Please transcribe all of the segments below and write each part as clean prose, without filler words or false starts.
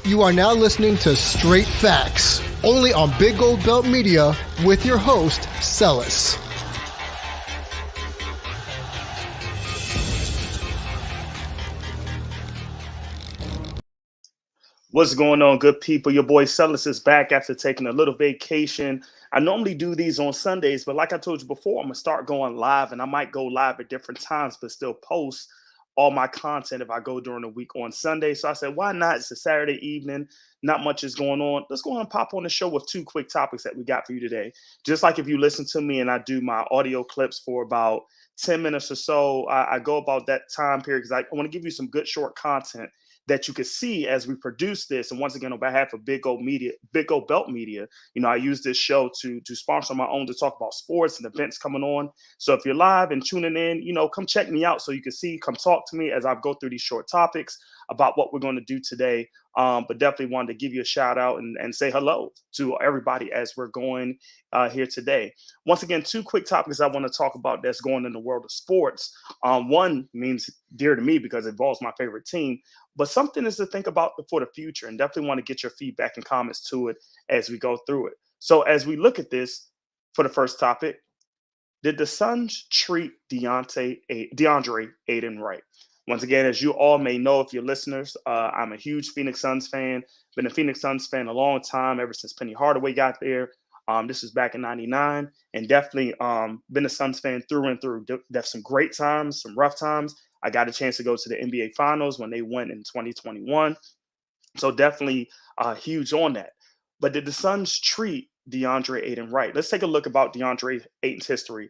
You are now listening to Straight Facts, only on Big Gold Belt Media with your host, Celis. What's going on, good people? Your boy Celis is back after taking a little vacation. I normally do these on Sundays, but like I told you before, I'm going to start going live, and I might go live at different times, but still post all my content if I go during the week on Sunday. So I said, why not? It's a Saturday evening. Not much is going on. Let's go and pop on the show with two quick topics that we got for you today. Just like if you listen to me and I do my audio clips for about 10 minutes or so, I go about that time period because I want to give you some good short content that you can see as we produce this. And once again, on behalf of Big Gold Belt Media, I use this show to sponsor my own, to talk about sports and events coming on. So if you're live and tuning in, come check me out so you can see, come talk to me as I go through these short topics about what we're going to do today. But definitely wanted to give you a shout out and say hello to everybody as we're going here today. Once again, two quick topics I want to talk about that's going in the world of sports. One means dear to me because it involves my favorite team, but something is to think about for the future, and definitely want to get your feedback and comments to it as we go through it. So as we look at this for the first topic, did the Suns treat Deandre Ayton right? Once again, as you all may know, if you're listeners, I'm a huge Phoenix Suns fan. Been a Phoenix Suns fan a long time, ever since Penny Hardaway got there. This was back in '99, and definitely been a Suns fan through and through. There's some great times, some rough times. I got a chance to go to the NBA Finals when they went in 2021. So definitely huge on that. But did the Suns treat Deandre Ayton right? Let's take a look about Deandre Ayton's history.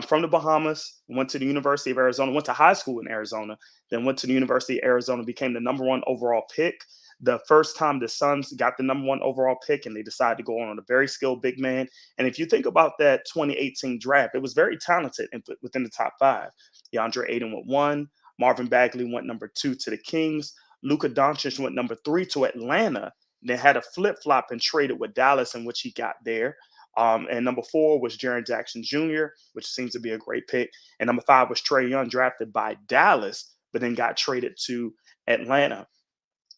From the Bahamas, went to the University of Arizona, went to high school in Arizona, then went to the University of Arizona, became the number one overall pick. The first time the Suns got the number one overall pick, and they decided to go on a very skilled big man. And if you think about that 2018 draft, it was very talented within the top five. Deandre Ayton went one. Marvin Bagley went number two to the Kings. Luka Doncic went number three to Atlanta. Then had a flip-flop and traded with Dallas, in which he got there. And number four was Jaren Jackson Jr., which seems to be a great pick. And number five was Trae Young, drafted by Dallas, but then got traded to Atlanta.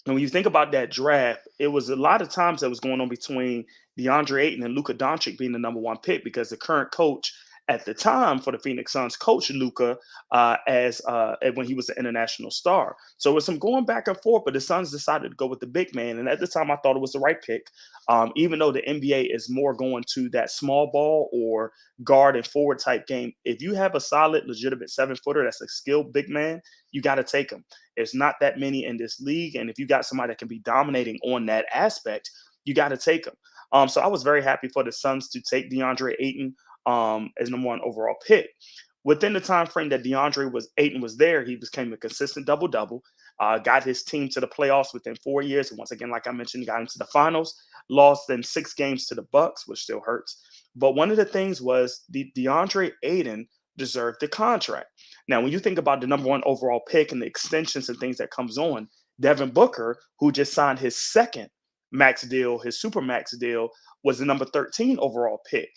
And when you think about that draft, it was a lot of times that was going on between DeAndre Ayton and Luka Doncic being the number one pick, because the current coach at the time for the Phoenix Suns coached Luka as when he was an international star. So it was some going back and forth, but the Suns decided to go with the big man. And at the time, I thought it was the right pick, even though the NBA is more going to that small ball or guard and forward type game. If you have a solid, legitimate 7-footer that's a skilled big man, you got to take him. There's not that many in this league. And if you got somebody that can be dominating on that aspect, you got to take him. So I was very happy for the Suns to take DeAndre Ayton as number one overall pick. Within the time frame that Ayton was there, he became a consistent double-double, got his team to the playoffs within 4 years. And once again, like I mentioned, got into the finals, lost in 6 games to the Bucks, which still hurts. But one of the things was DeAndre Ayton deserved the contract. Now, when you think about the number one overall pick and the extensions and things that comes on, Devin Booker, who just signed his second max deal, his super max deal, was the number 13 overall pick.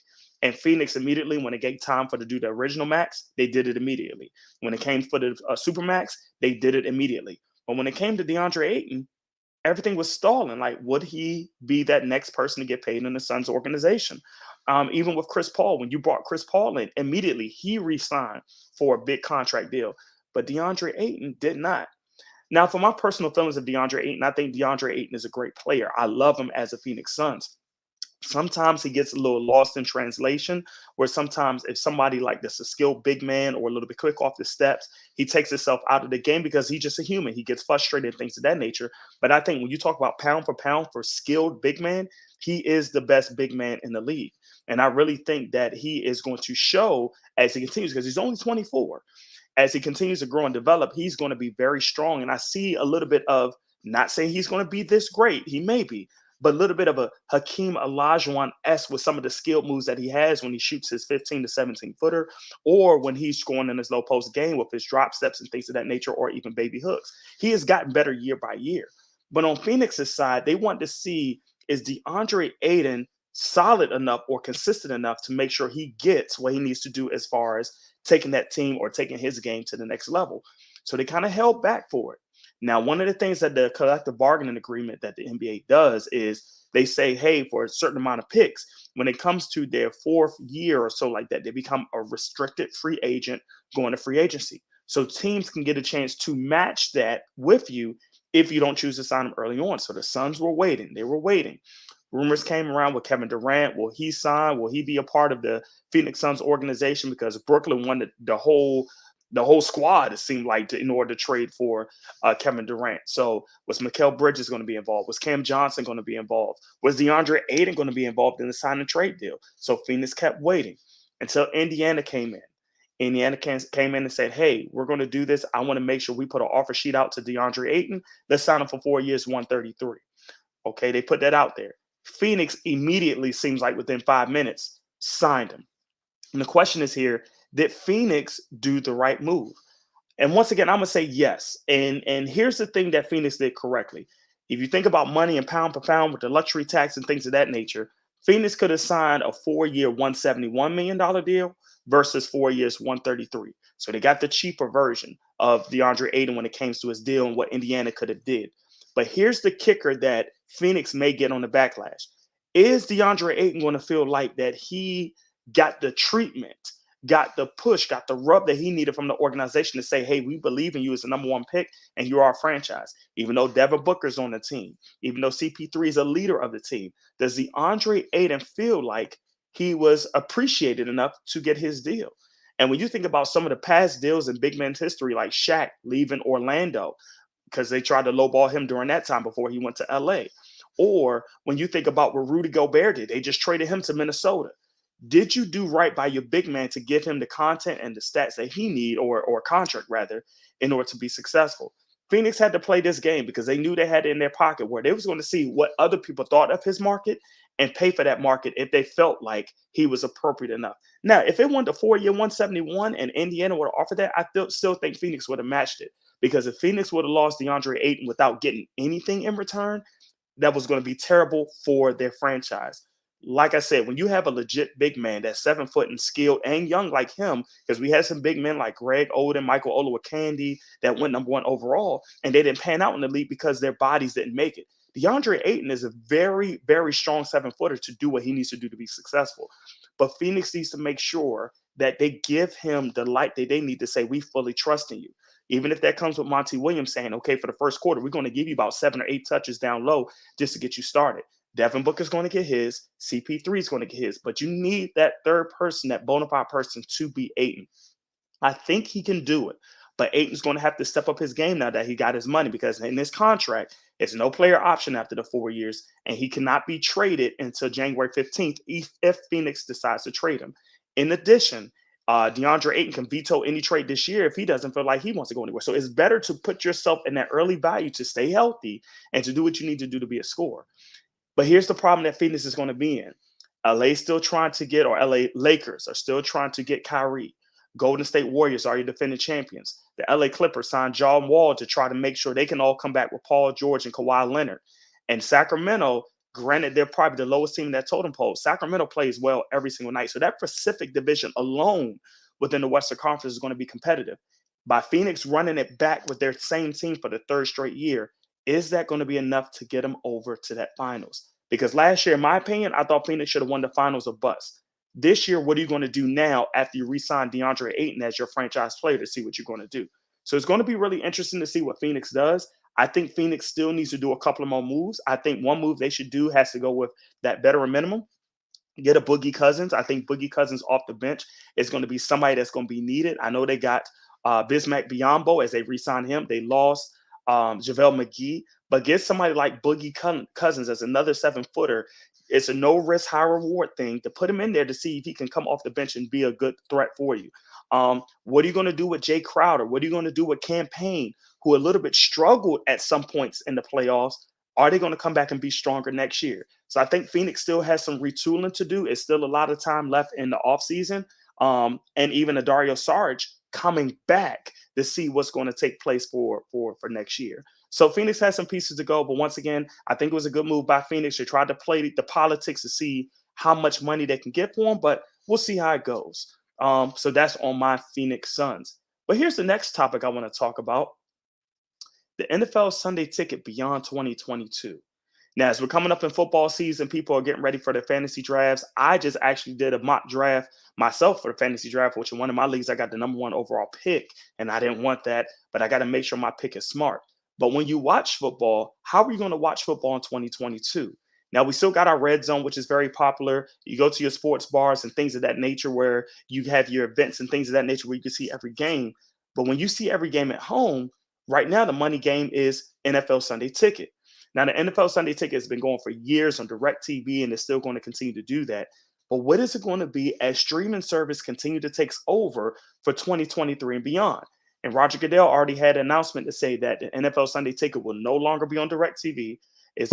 And Phoenix immediately, when it gave time for to do the original max, they did it immediately. When it came for the super max, they did it immediately. But when it came to DeAndre Ayton, everything was stalling. Like, would he be that next person to get paid in the Suns organization? Even with Chris Paul, when you brought Chris Paul in, immediately he re-signed for a big contract deal. But DeAndre Ayton did not. Now, for my personal feelings of DeAndre Ayton, I think DeAndre Ayton is a great player. I love him as a Phoenix Suns. Sometimes he gets a little lost in translation, where sometimes if somebody like this, a skilled big man or a little bit quick off the steps, he takes himself out of the game because he's just a human. He gets frustrated and things of that nature. But I think when you talk about pound for skilled big man, he is the best big man in the league. And I really think that he is going to show as he continues, because he's only 24. As he continues to grow and develop, he's going to be very strong. And I see a little bit of, not saying he's going to be this great, he may be, but a little bit of a Hakeem Olajuwon-esque with some of the skilled moves that he has when he shoots his 15 to 17 footer, or when he's scoring in his low post game with his drop steps and things of that nature, or even baby hooks. He has gotten better year by year. But on Phoenix's side, they want to see, is DeAndre Ayton solid enough or consistent enough to make sure he gets what he needs to do as far as taking that team or taking his game to the next level. So they kind of held back for it. Now, one of the things that the collective bargaining agreement that the NBA does is they say, hey, for a certain amount of picks, when it comes to their fourth year or so like that, they become a restricted free agent going to free agency. So teams can get a chance to match that with you if you don't choose to sign them early on. So the Suns were waiting. They were waiting. Rumors came around with Kevin Durant. Will he sign? Will he be a part of the Phoenix Suns organization? Because Brooklyn wanted the whole squad, it seemed like, in order to trade for Kevin Durant. So was Mikal Bridges going to be involved? Was Cam Johnson going to be involved? Was Deandre Ayton going to be involved in the sign and trade deal? So Phoenix kept waiting until Indiana came in. Indiana came in and said, hey, we're going to do this. I want to make sure we put an offer sheet out to DeAndre Ayton. Let's sign him for 4 years, 133. Okay, they put that out there. Phoenix immediately, seems like within 5 minutes, signed him. And the question is here, did Phoenix do the right move? And once again, I'm gonna say yes. And here's the thing that Phoenix did correctly. If you think about money and pound per pound with the luxury tax and things of that nature, Phoenix could have signed a 4-year, $171 million deal versus 4 years, 133. So they got the cheaper version of DeAndre Ayton when it came to his deal and what Indiana could have did. But here's the kicker that Phoenix may get on the backlash. Is DeAndre Ayton going to feel like that he got the treatment, got the push, got the rub that he needed from the organization to say, hey, we believe in you as the number one pick and you're our franchise? Even though Devin Booker's on the team, even though CP3 is a leader of the team, does DeAndre Ayton feel like he was appreciated enough to get his deal? And when you think about some of the past deals in big men's history, like Shaq leaving Orlando because they tried to lowball him during that time before he went to LA, or when you think about what Rudy Gobert did, they just traded him to Minnesota. Did you do right by your big man to give him the content and the stats that he need, or contract rather, in order to be successful? Phoenix had to play this game because they knew they had it in their pocket where they was going to see what other people thought of his market and pay for that market if they felt like he was appropriate enough. Now, if it went to 4-year 171 and Indiana would have offered that, I still think Phoenix would have matched it. Because if Phoenix would have lost DeAndre Ayton without getting anything in return, that was going to be terrible for their franchise. Like I said, when you have a legit big man that's 7 foot and skilled and young like him, because we had some big men like Greg Oden, Michael Olowokandi that went number one overall, and they didn't pan out in the league because their bodies didn't make it. DeAndre Ayton is a very, very strong 7-footer to do what he needs to do to be successful. But Phoenix needs to make sure that they give him the light that they need to say, we fully trust in you. Even if that comes with Monty Williams saying, okay, for the first quarter, we're going to give you about 7 or 8 touches down low just to get you started. Devin Booker's going to get his. CP3 is going to get his. But you need that third person, that bona fide person, to be Ayton. I think he can do it. But Ayton's going to have to step up his game now that he got his money, because in this contract, it's no player option after the 4 years, and he cannot be traded until January 15th if Phoenix decides to trade him. In addition, DeAndre Ayton can veto any trade this year if he doesn't feel like he wants to go anywhere. So it's better to put yourself in that early value to stay healthy and to do what you need to do to be a scorer. But here's the problem that Phoenix is going to be in. LA still trying to get, or LA Lakers are still trying to get Kyrie. Golden State Warriors are your defending champions. The LA Clippers signed John Wall to try to make sure they can all come back with Paul George and Kawhi Leonard. And Sacramento, granted, they're probably the lowest team in that totem pole. Sacramento plays well every single night. So that Pacific division alone within the Western Conference is going to be competitive. By Phoenix running it back with their same team for the third straight year, is that going to be enough to get them over to that finals? Because last year, in my opinion, I thought Phoenix should have won the finals or bust. This year, what are you going to do now after you re-sign DeAndre Ayton as your franchise player to see what you're going to do? So it's going to be really interesting to see what Phoenix does. I think Phoenix still needs to do a couple of more moves. I think one move they should do has to go with that veteran minimum. Get a Boogie Cousins. I think Boogie Cousins off the bench is going to be somebody that's going to be needed. I know they got Bismack Biyombo as they re-signed him. They lost JaVale McGee, but get somebody like Boogie Cousins as another 7-footer. It's a no risk, high reward thing to put him in there to see if he can come off the bench and be a good threat for you. What are you going to do with Jay Crowder? What are you going to do with Campaign, who a little bit struggled at some points in the playoffs? Are they going to come back and be stronger next year? So I think Phoenix still has some retooling to do. It's still a lot of time left in the offseason. And even a Dario Saric coming back to see what's going to take place for next year. So Phoenix has some pieces to go. But once again, I think it was a good move by Phoenix. They tried to play the politics to see how much money they can get for him, but we'll see how it goes. So that's on my Phoenix Suns. But here's the next topic I want to talk about. the NFL Sunday Ticket beyond 2022. Now, as we're coming up in football season, people are getting ready for their fantasy drafts. I just actually did a mock draft myself for the fantasy draft, which in one of my leagues, I got the #1 overall pick, and I didn't want that, but I got to make sure my pick is smart. But when you watch football, how are you going to watch football in 2022? Now, we still got our red zone, which is very popular. You go to your sports bars and things of that nature where you have your events and things of that nature where you can see every game. But when you see every game at home, right now, the money game is NFL Sunday Ticket. Now, the NFL Sunday Ticket has been going for years on DirecTV and is still going to continue to do that. But what is it going to be as streaming service continue to take over for 2023 and beyond? And Roger Goodell already had an announcement to say that the NFL Sunday Ticket will no longer be on DirecTV. It's